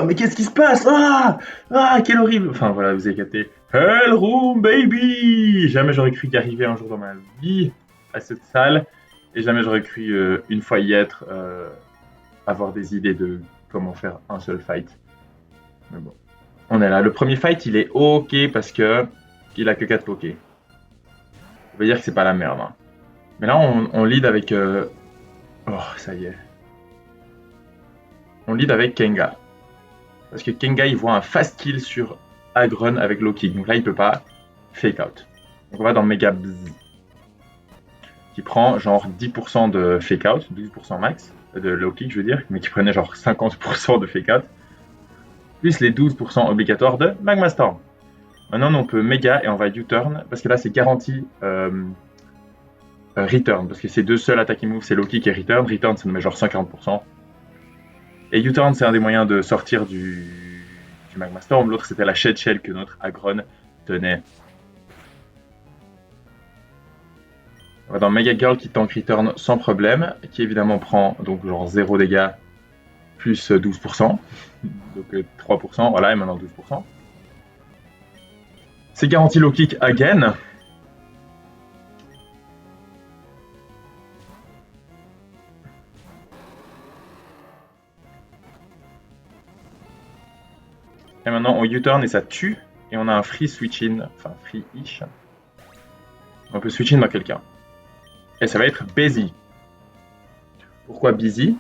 Mais qu'est-ce qui se passe? Ah, quel horrible! Enfin voilà, vous avez capté. Hellroom, baby! Jamais j'aurais cru y arriver un jour dans ma vie à cette salle. Et jamais j'aurais cru une fois y être, avoir des idées de comment faire un seul fight. Mais bon, on est là. Le premier fight, il est ok parce que il a que 4 pokés. Ça veut dire que c'est pas la merde, hein. Mais là, on lead avec. Oh, ça y est. On lead avec Kenga. Parce que Kenga, il voit un fast kill sur Agron avec low kick. Donc là, il peut pas fake out. Donc on va dans Mega Bzz. Qui prend genre 10% de fake out, 12% max, de low kick, je veux dire, mais qui prenait genre 50% de fake out. Plus les 12% obligatoires de Magma Storm. Maintenant, on peut méga et on va U-turn, parce que là, c'est garanti return, parce que c'est deux seuls attaques move, c'est low kick et return. Return, ça nous met genre 50%. Et U-turn, c'est un des moyens de sortir du Magma Storm. L'autre, c'était la Shed Shell que notre Agron tenait. On va dans Mega Girl qui tank return sans problème, qui évidemment prend donc genre 0 dégâts plus 12%, donc 3%, voilà, et maintenant 12%. C'est garanti low kick again. Et maintenant on U-turn et ça tue, et on a un free switch-in, enfin free-ish. On peut switch-in dans quelqu'un. Et ça va être Busy. Pourquoi Busy?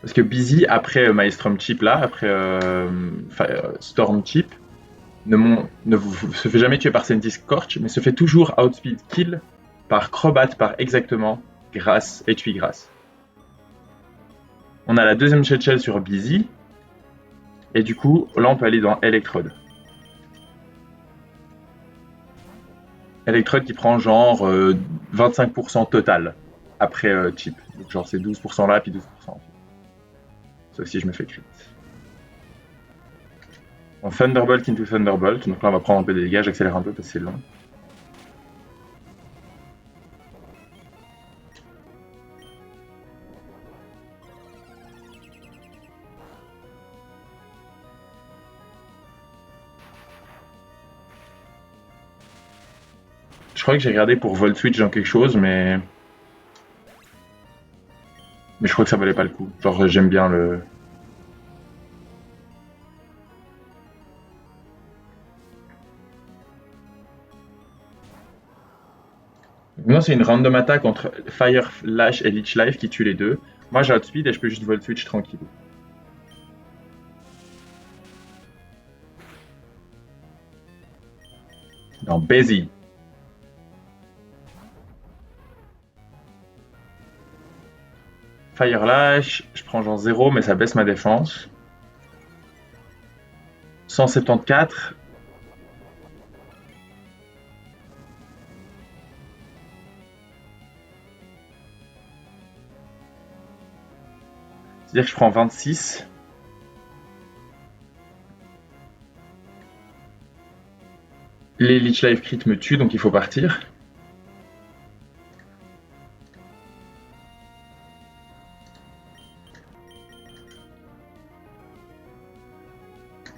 Parce que Busy, après Maelstrom Chip là, après Storm Chip, se fait jamais tuer par Sentis Scorch, mais se fait toujours outspeed kill par Crobat, par exactement grâce, HP grâce. On a la deuxième shell sur Busy, et du coup, là on peut aller dans Electrode. Electrode qui prend genre 25% total après chip. Donc genre c'est 12% là, puis 12%. Sauf si je me fais crit. On Thunderbolt into Thunderbolt, donc là on va prendre un peu de dégâts, j'accélère un peu parce que c'est long. Je crois que j'ai regardé pour Volt Switch dans quelque chose, mais je crois que ça valait pas le coup. Genre j'aime bien le. Non, c'est une random attaque entre Fire Lash et Leech Life qui tue les deux. Moi j'ai Outspeed et je peux juste Volt Switch tranquille. Dans Busy. Fire Lash, je prends genre 0, mais ça baisse ma défense. 174. C'est-à-dire que je prends 26. Les Leech Life Crit me tuent, donc il faut partir.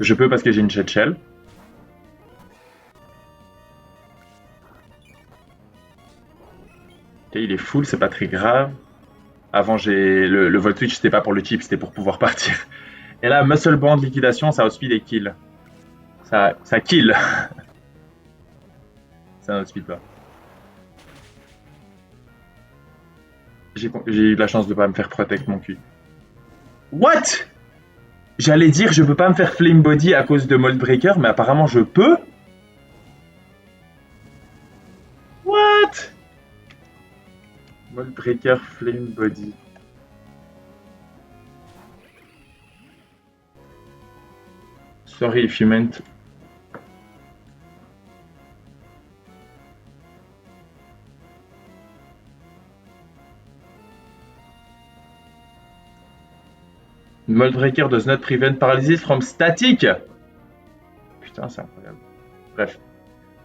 Je peux parce que j'ai une Shed Shell. Ok, il est full, c'est pas très grave. Avant, j'ai le Volt Switch, c'était pas pour le chip, c'était pour pouvoir partir. Et là, Muscle Band liquidation, ça outspeed et kill. Ça kill. Ça outspeed pas. J'ai eu de la chance de pas me faire protect mon cul. What? J'allais dire je peux pas me faire flame body à cause de Mold Breaker, mais apparemment je peux. What? Mold Breaker flame body. Sorry if you meant. Mold Breaker does not prevent paralysis from static. Putain, c'est incroyable. Bref.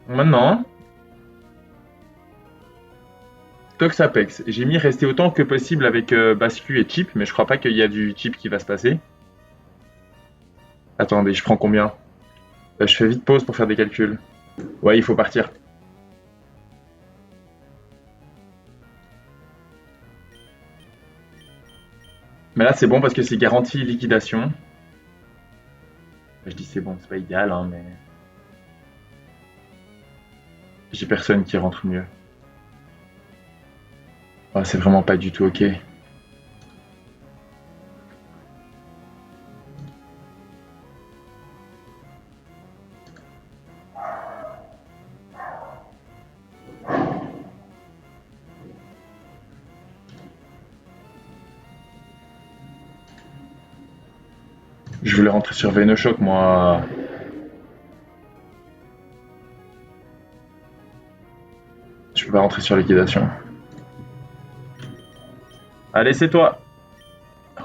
Maintenant, Toxapex. J'ai mis rester autant que possible avec Bascu et Chip, mais je crois pas qu'il y a du Chip qui va se passer. Attendez, je prends combien? Je fais vite pause pour faire des calculs. Ouais, il faut partir. Mais là, c'est bon parce que c'est garanti liquidation. Je dis c'est bon, c'est pas idéal, hein, mais j'ai personne qui rentre mieux. Ah, c'est vraiment pas du tout ok. Je voulais rentrer sur Venoshock, moi. Je peux pas rentrer sur liquidation. Allez, c'est toi.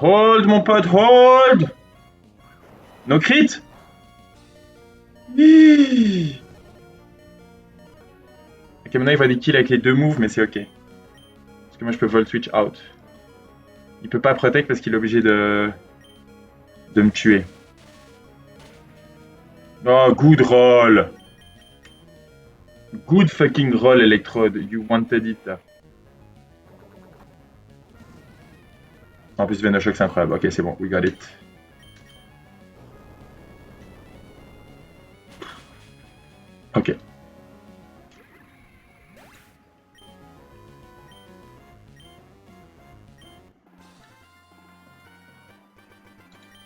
Hold, mon pote, hold. No crit. Hi. Ok, maintenant il va des kills avec les deux moves, mais c'est ok. Parce que moi je peux Volt Switch out. Il peut pas protect parce qu'il est obligé de me tuer. Oh, good roll. Good fucking roll, Electrode. You wanted it. En plus, Venoshock, c'est incroyable. Ok, c'est bon, we got it. Ok.